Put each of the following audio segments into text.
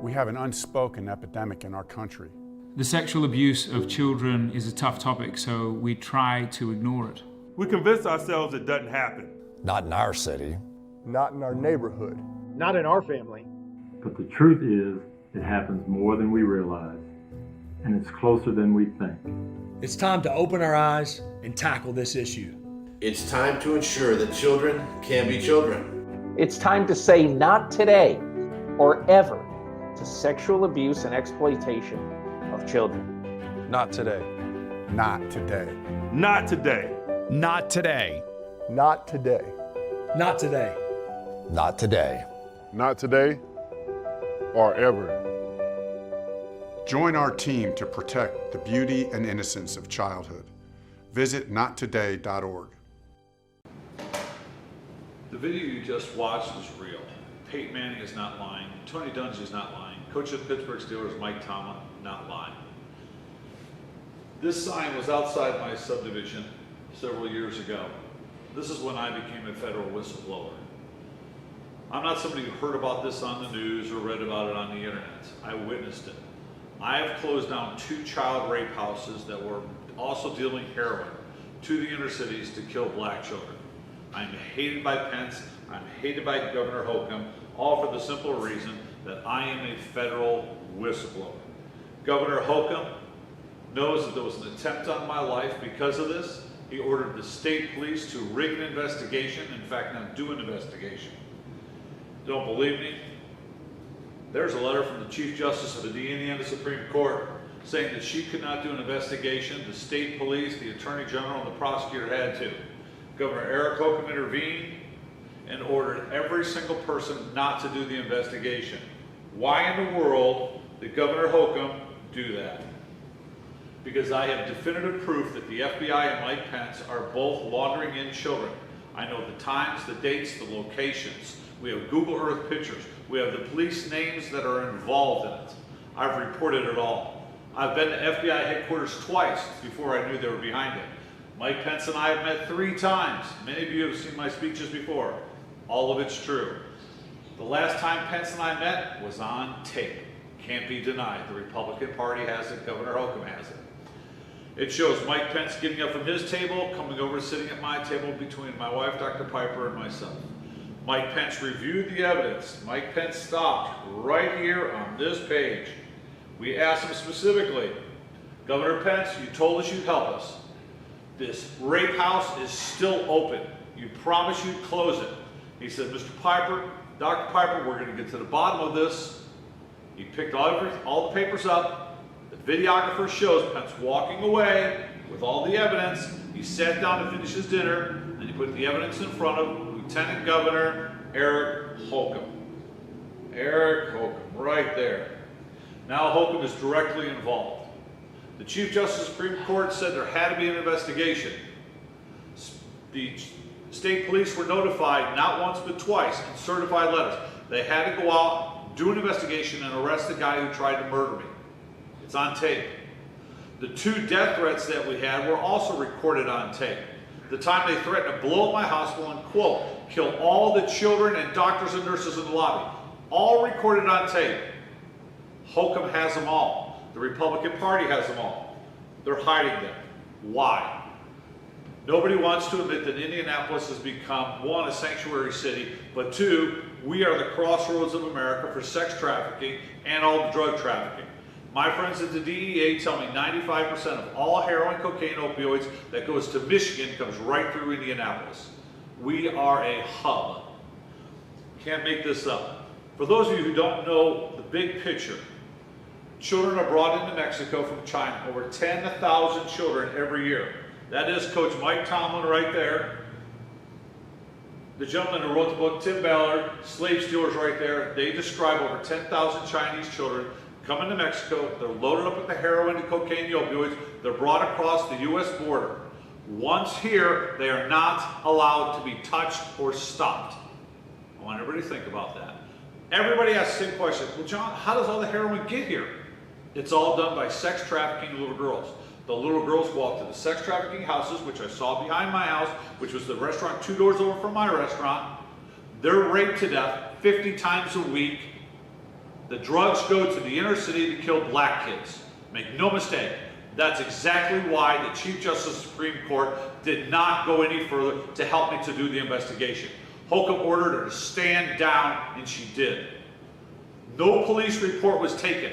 We have an unspoken epidemic in our country. The sexual abuse of children is a tough topic, so we try to ignore it. We convince ourselves it doesn't happen. Not in our city. Not in our neighborhood. Not in our family. But the truth is, it happens more than we realize, and it's closer than we think. It's time to open our eyes and tackle this issue. It's time to ensure that children can be children. It's time to say not today or ever to sexual abuse and exploitation of children. Not today. Not today. Not today. Not today. Not today. Not today. Not today. Not today or ever. Join our team to protect the beauty and innocence of childhood. Visit nottoday.org. The video you just watched is real. Peyton Manning is not lying. Tony Dungy is not lying. Coach of the Pittsburgh Steelers, Mike Tomlin, not lying. This sign was outside my subdivision several years ago. This is when I became a federal whistleblower. I'm not somebody who heard about this on the news or read about it on the internet. I witnessed it. I have closed down 2 child rape houses that were also dealing heroin to the inner cities to kill black children. I'm hated by Pence, I'm hated by Governor Holcomb, all for the simple reason that I am a federal whistleblower. Governor Holcomb knows that there was an attempt on my life because of this. He ordered the state police to rig an investigation, in fact, not do an investigation. Don't believe me? There's a letter from the Chief Justice of the Indiana Supreme Court saying that she could not do an investigation. The state police, the Attorney General, and the prosecutor had to. Governor Eric Holcomb intervened and ordered every single person not to do the investigation. Why in the world did Governor Holcomb do that? Because I have definitive proof that the FBI and Mike Pence are both laundering in children. I know the times, the dates, the locations. We have Google Earth pictures. We have the police names that are involved in it. I've reported it all. I've been to FBI headquarters twice before I knew they were behind it. Mike Pence and I have met 3 times. Many of you have seen my speeches before. All of it's true. The last time Pence and I met was on tape. Can't be denied. The Republican Party has it, Governor Holcomb has it. It shows Mike Pence getting up from his table, coming over, sitting at my table between my wife, Dr. Piper, and myself. Mike Pence reviewed the evidence. Mike Pence stopped right here on this page. We asked him specifically, Governor Pence, you told us you'd help us. This rape house is still open. You promised you'd close it. He said, Mr. Piper, Dr. Piper, we're going to get to the bottom of this. He picked all the papers up. The videographer shows Pence walking away with all the evidence. He sat down to finish his dinner, and he put the evidence in front of Lieutenant Governor Eric Holcomb. Eric Holcomb, right there. Now Holcomb is directly involved. The Chief Justice of the Supreme Court said there had to be an investigation. The state police were notified not once but twice in certified letters. They had to go out, do an investigation, and arrest the guy who tried to murder me. It's on tape. The 2 death threats that we had were also recorded on tape. The time they threatened to blow up my hospital and, quote, kill all the children and doctors and nurses in the lobby. All recorded on tape. Holcomb has them all. The Republican Party has them all. They're hiding them. Why? Nobody wants to admit that Indianapolis has become, 1, a sanctuary city, but 2, we are the crossroads of America for sex trafficking and all the drug trafficking. My friends at the DEA tell me 95% of all heroin, cocaine, opioids that goes to Michigan comes right through Indianapolis. We are a hub. Can't make this up. For those of you who don't know the big picture, children are brought into Mexico from China. Over 10,000 children every year. That is Coach Mike Tomlin right there. The gentleman who wrote the book, Tim Ballard, Slave Stealers right there. They describe over 10,000 Chinese children coming to Mexico. They're loaded up with the heroin, the cocaine, the opioids. They're brought across the U.S. border. Once here, they are not allowed to be touched or stopped. I want everybody to think about that. Everybody asks the same question. Well, John, how does all the heroin get here? It's all done by sex trafficking little girls. The little girls go off to the sex trafficking houses, which I saw behind my house, which was the restaurant 2 doors over from my restaurant. They're raped to death 50 times a week. The drugs go to the inner city to kill black kids. Make no mistake. That's exactly why the Chief Justice of the Supreme Court did not go any further to help me to do the investigation. Holcomb ordered her to stand down, and she did. No police report was taken.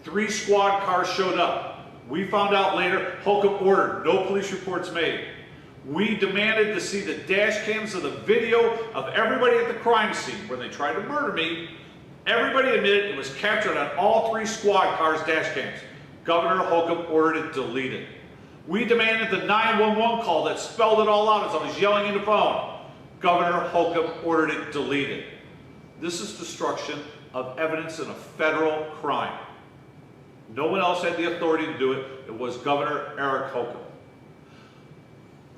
3 squad cars showed up. We found out later Holcomb ordered no police reports made. We demanded to see the dash cams of the video of everybody at the crime scene where they tried to murder me. Everybody admitted it was captured on all 3 squad cars' dash cams. Governor Holcomb ordered it deleted. We demanded the 911 call that spelled it all out as I was yelling in the phone. Governor Holcomb ordered it deleted. This is destruction of evidence in a federal crime. No one else had the authority to do it. It was Governor Eric Holcomb.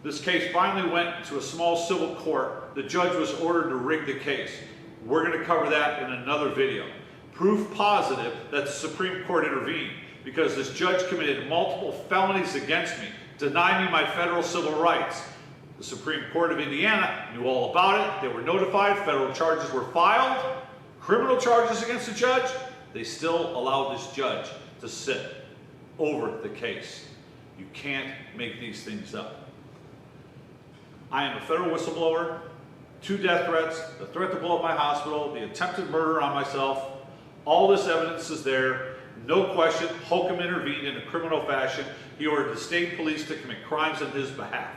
This case finally went to a small civil court. The judge was ordered to rig the case. We're going to cover that in another video. Proof positive that the Supreme Court intervened because this judge committed multiple felonies against me, denied me my federal civil rights. The Supreme Court of Indiana knew all about it. They were notified. Federal charges were filed. Criminal charges against the judge. They still allowed this judge to sit over the case. You can't make these things up. I am a federal whistleblower. 2 death threats, the threat to blow up my hospital, the attempted murder on myself. All this evidence is there. No question, Holcomb intervened in a criminal fashion. He ordered the state police to commit crimes on his behalf.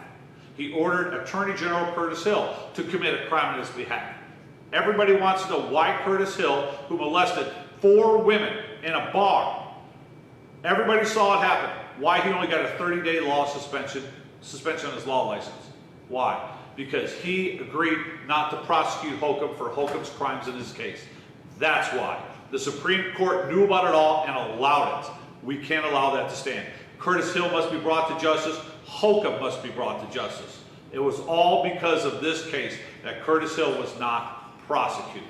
He ordered Attorney General Curtis Hill to commit a crime on his behalf. Everybody wants to know why Curtis Hill, who molested 4 women in a bar, everybody saw it happen, why he only got a 30-day law suspension on his law license. Why? Because he agreed not to prosecute Holcomb for Holcomb's crimes in this case. That's why. The Supreme Court knew about it all and allowed it. We can't allow that to stand. Curtis Hill must be brought to justice. Holcomb must be brought to justice. It was all because of this case that Curtis Hill was not prosecuted.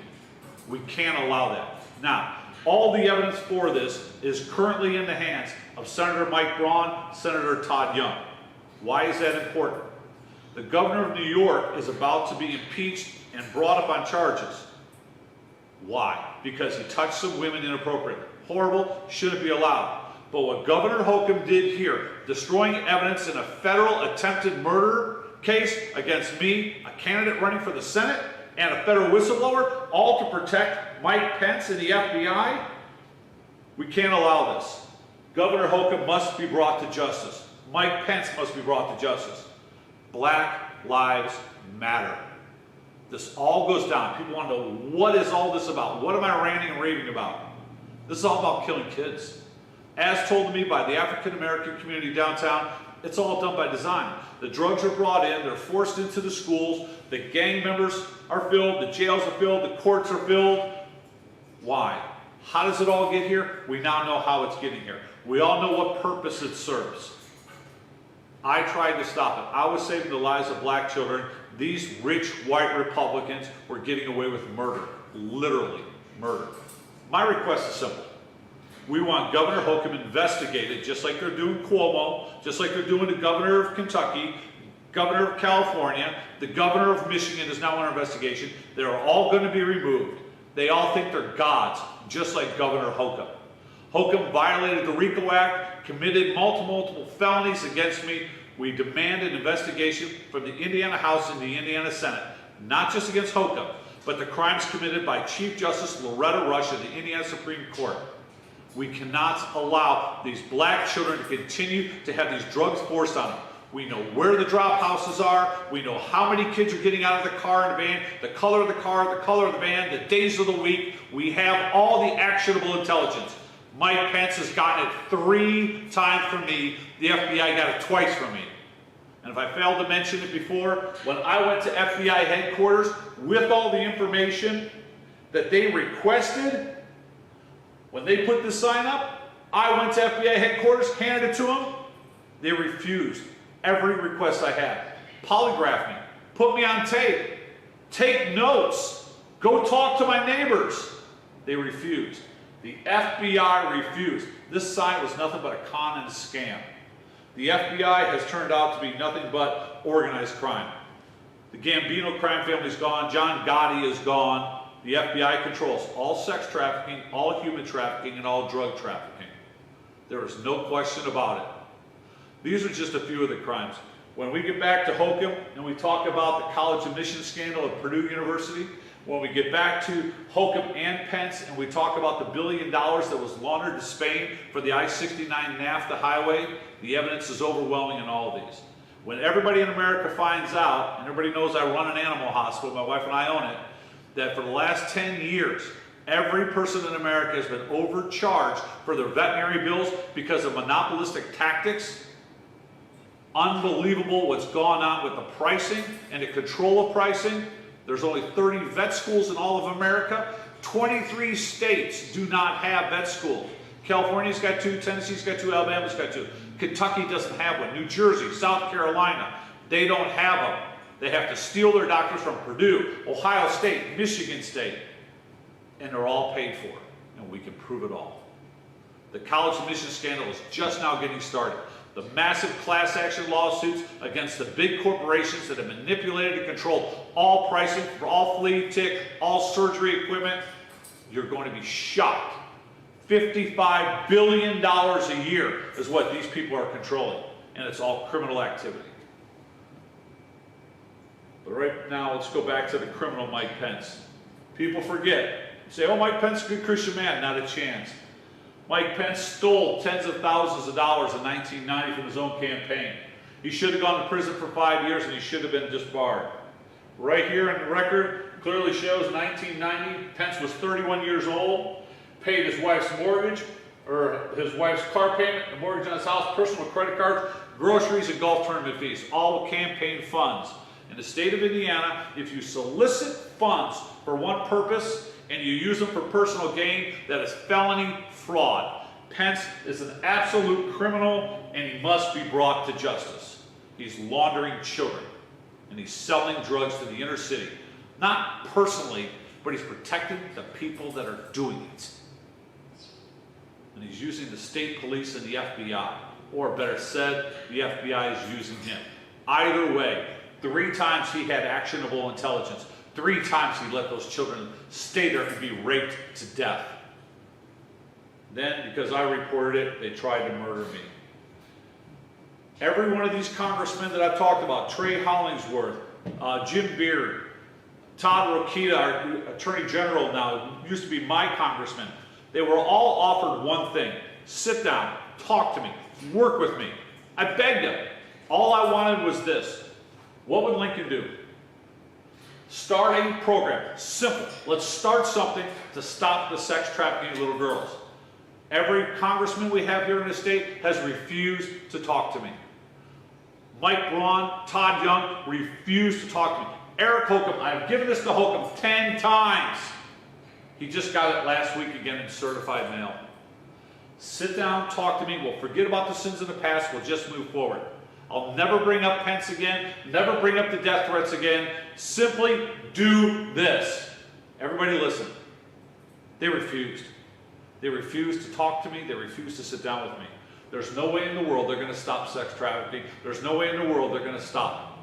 We can't allow that. Now, all the evidence for this is currently in the hands of Senator Mike Braun, Senator Todd Young. Why is that important? The governor of New York is about to be impeached and brought up on charges. Why? Because he touched some women inappropriately. Horrible, shouldn't be allowed. But what Governor Holcomb did here, destroying evidence in a federal attempted murder case against me, a candidate running for the Senate, and a federal whistleblower, all to protect Mike Pence and the FBI, we can't allow this. Governor Holcomb must be brought to justice. Mike Pence must be brought to justice. Black Lives Matter. This all goes down. People want to know, what is all this about? What am I ranting and raving about? This is all about killing kids. As told to me by the African American community downtown, it's all done by design. The drugs are brought in, they're forced into the schools, the gang members are filled, the jails are filled, the courts are filled. Why? How does it all get here? We now know how it's getting here. We all know what purpose it serves. I tried to stop it. I was saving the lives of black children. These rich white Republicans were getting away with murder. Literally murder. My request is simple. We want Governor Holcomb investigated just like they're doing Cuomo, just like they're doing the governor of Kentucky, governor of California, the governor of Michigan is now under investigation. They're all going to be removed. They all think they're gods, just like Governor Holcomb. Holcomb violated the RICO Act, committed multiple felonies against me. We demand an investigation from the Indiana House and the Indiana Senate, not just against Holcomb, but the crimes committed by Chief Justice Loretta Rush of the Indiana Supreme Court. We cannot allow these black children to continue to have these drugs forced on them. We know where the drop houses are. We know how many kids are getting out of the car and the van, the color of the car, the color of the van, the days of the week. We have all the actionable intelligence. Mike Pence has gotten it 3 times from me. The FBI got it twice from me. And if I failed to mention it before, when I went to FBI headquarters with all the information that they requested, when they put this sign up, I went to FBI headquarters, handed it to them. They refused every request I had. Polygraph me, put me on tape, take notes, go talk to my neighbors. They refused. The FBI refused. This sign was nothing but a con and a scam. The FBI has turned out to be nothing but organized crime. The Gambino crime family is gone. John Gotti is gone. The FBI controls all sex trafficking, all human trafficking, and all drug trafficking. There is no question about it. These are just a few of the crimes. When we get back to Holcomb and we talk about the college admissions scandal at Purdue University, when we get back to Holcomb and Pence and we talk about the $1 billion that was laundered to Spain for the I-69 NAFTA highway, the evidence is overwhelming in all of these. When everybody in America finds out, and everybody knows I run an animal hospital, my wife and I own it, that for the last 10 years, every person in America has been overcharged for their veterinary bills because of monopolistic tactics. Unbelievable what's gone on with the pricing and the control of pricing. There's only 30 vet schools in all of America. 23 states do not have vet schools. California's got 2, Tennessee's got 2, Alabama's got 2. Kentucky doesn't have one. New Jersey, South Carolina, they don't have them. They have to steal their doctors from Purdue, Ohio State, Michigan State, and they're all paid for, and we can prove it all. The college admissions scandal is just now getting started. The massive class action lawsuits against the big corporations that have manipulated and controlled all pricing for all flea, tick, all surgery equipment, you're going to be shocked. $55 billion a year is what these people are controlling, and it's all criminal activity. But right now, let's go back to the criminal Mike Pence. People forget. Say, oh, Mike Pence is a good Christian man. Not a chance. Mike Pence stole tens of thousands of dollars in 1990 from his own campaign. He should have gone to prison for 5 years, and he should have been disbarred. Right here in the record clearly shows 1990, Pence was 31 years old, paid his wife's mortgage, or his wife's car payment, the mortgage on his house, personal credit cards, groceries, and golf tournament fees, all campaign funds. In the state of Indiana, if you solicit funds for one purpose and you use them for personal gain, that is felony fraud. Pence is an absolute criminal and he must be brought to justice. He's laundering children and he's selling drugs to the inner city. Not personally, but he's protecting the people that are doing it. And he's using the state police and the FBI, or better said, the FBI is using him. Either way, 3 times he had actionable intelligence. 3 times he let those children stay there and be raped to death. Then, because I reported it, they tried to murder me. Every one of these congressmen that I've talked about, Trey Hollingsworth, Jim Beard, Todd Rokita, our Attorney General now, used to be my congressman, they were all offered one thing: sit down, talk to me, work with me. I begged them. All I wanted was this. What would Lincoln do? Start a program. Simple. Let's start something to stop the sex trafficking of little girls. Every congressman we have here in the state has refused to talk to me. Mike Braun, Todd Young refused to talk to me. Eric Holcomb, I've given this to Holcomb 10 times. He just got it last week again in certified mail. Sit down, talk to me. We'll forget about the sins of the past. We'll just move forward. I'll never bring up Pence again, never bring up the death threats again. Simply do this. Everybody listen. They refused. They refused to talk to me. They refused to sit down with me. There's no way in the world they're going to stop sex trafficking. There's no way in the world they're going to stop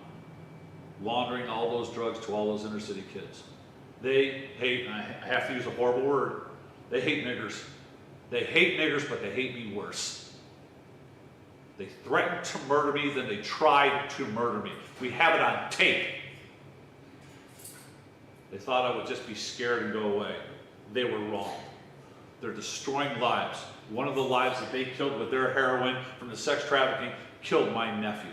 laundering all those drugs to all those inner city kids. They hate, and I have to use a horrible word, they hate niggers. They hate niggers, but they hate me worse. They threatened to murder me, then they tried to murder me. We have it on tape. They thought I would just be scared and go away. They were wrong. They're destroying lives. One of the lives that they killed with their heroin from the sex trafficking killed my nephew.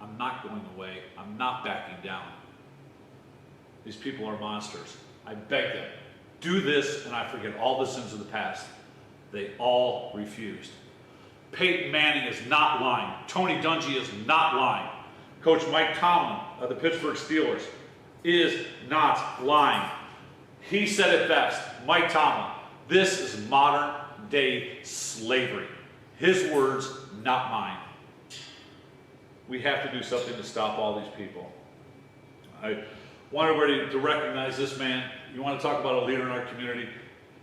I'm not going away. I'm not backing down. These people are monsters. I beg them, do this and I forget all the sins of the past. They all refused. Peyton Manning is not lying. Tony Dungy is not lying. Coach Mike Tomlin of the Pittsburgh Steelers is not lying. He said it best, Mike Tomlin, this is modern day slavery. His words, not mine. We have to do something to stop all these people. I want everybody to recognize this man. You want to talk about a leader in our community?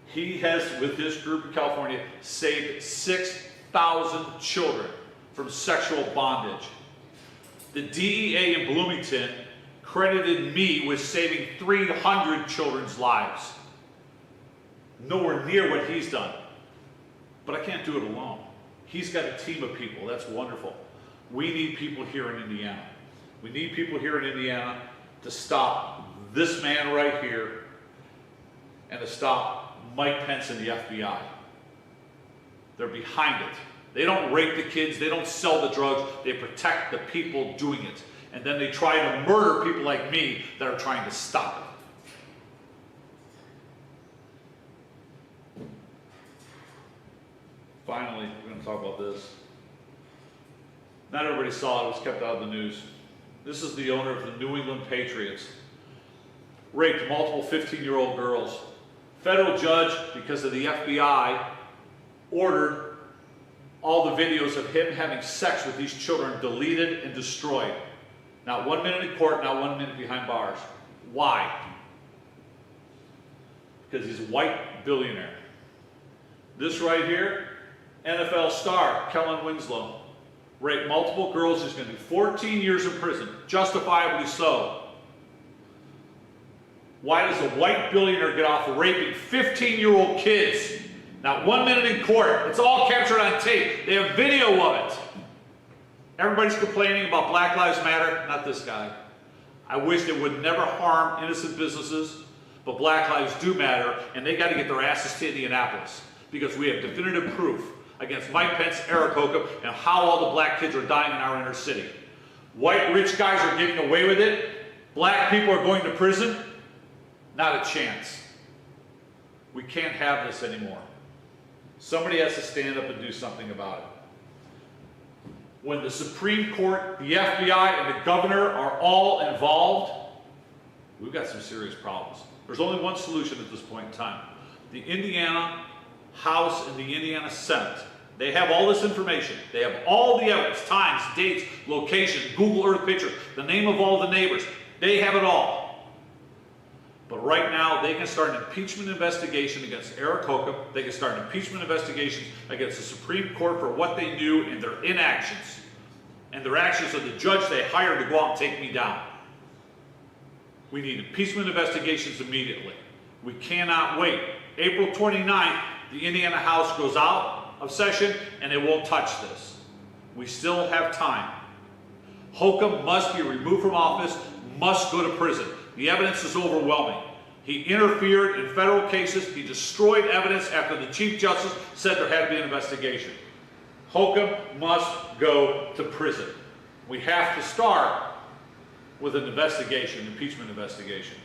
He has, with his group in California, saved 6,000 children from sexual bondage. The DEA in Bloomington credited me with saving 300 children's lives. Nowhere near what he's done. But I can't do it alone. He's got a team of people. That's wonderful. We need people here in Indiana. We need people here in Indiana to stop this man right here and to stop Mike Pence and the FBI. They're behind it. They don't rape the kids. They don't sell the drugs. They protect the people doing it. And then they try to murder people like me that are trying to stop it. Finally, we're going to talk about this. Not everybody saw it. It was kept out of the news. This is the owner of the New England Patriots. Raped multiple 15-year-old girls. Federal judge, because of the FBI, ordered all the videos of him having sex with these children deleted and destroyed. Not 1 minute in court, not 1 minute behind bars. Why? Because he's a white billionaire. This right here, NFL star Kellen Winslow, raped multiple girls. He's going to do 14 years in prison, justifiably so. Why does a white billionaire get off raping 15-year-old kids? Not 1 minute in court. It's all captured on tape. They have video of it. Everybody's complaining about Black Lives Matter. Not this guy. I wish they would never harm innocent businesses, but Black lives do matter, and they got to get their asses to Indianapolis because we have definitive proof against Mike Pence, Eric Holcomb, and how all the black kids are dying in our inner city. White rich guys are getting away with it. Black people are going to prison. Not a chance. We can't have this anymore. Somebody has to stand up and do something about it. When the Supreme Court, the FBI, and the governor are all involved, we've got some serious problems. There's only one solution at this point in time. The Indiana House and the Indiana Senate, they have all this information. They have all the evidence, times, dates, location, Google Earth pictures, the name of all the neighbors. They have it all. But right now, they can start an impeachment investigation against Eric Holcomb. They can start an impeachment investigation against the Supreme Court for what they knew and their inactions. And their actions of the judge they hired to go out and take me down. We need impeachment investigations immediately. We cannot wait. April 29th, the Indiana House goes out of session and it won't touch this. We still have time. Holcomb must be removed from office, must go to prison. The evidence is overwhelming. He interfered in federal cases. He destroyed evidence after the Chief Justice said there had to be an investigation. Holcomb must go to prison. We have to start with an investigation, an impeachment investigation.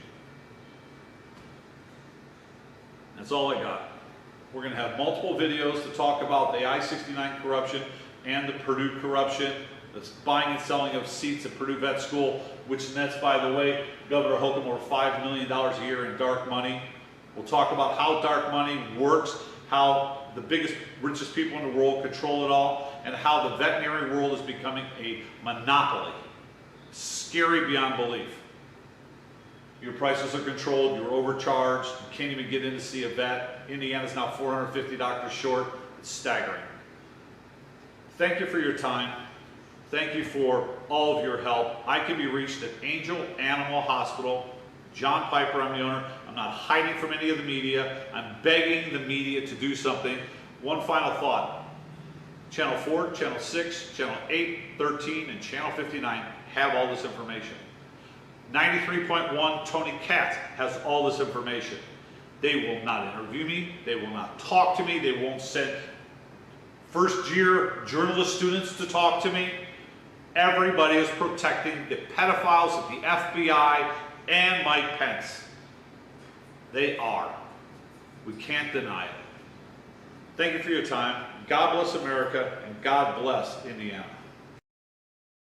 That's all I got. We're going to have multiple videos to talk about the I-69 corruption and the Purdue corruption, that's buying and selling of seats at Purdue Vet School, which nets, by the way, Governor Holcomb over $5 million a year in dark money. We'll talk about how dark money works, how the biggest, richest people in the world control it all, and how the veterinary world is becoming a monopoly. Scary beyond belief. Your prices are controlled, you're overcharged, you can't even get in to see a vet. Indiana's now 450 doctors short. It's staggering. Thank you for your time. Thank you for all of your help. I can be reached at Angel Animal Hospital. John Piper, I'm the owner. I'm not hiding from any of the media. I'm begging the media to do something. One final thought. Channel 4, Channel 6, Channel 8, 13, and Channel 59 have all this information. 93.1 Tony Katz has all this information. They will not interview me. They will not talk to me. They won't send first-year journalist students to talk to me. Everybody is protecting the pedophiles of the FBI and Mike Pence. They are. We can't deny it. Thank you for your time. God bless America, and God bless Indiana.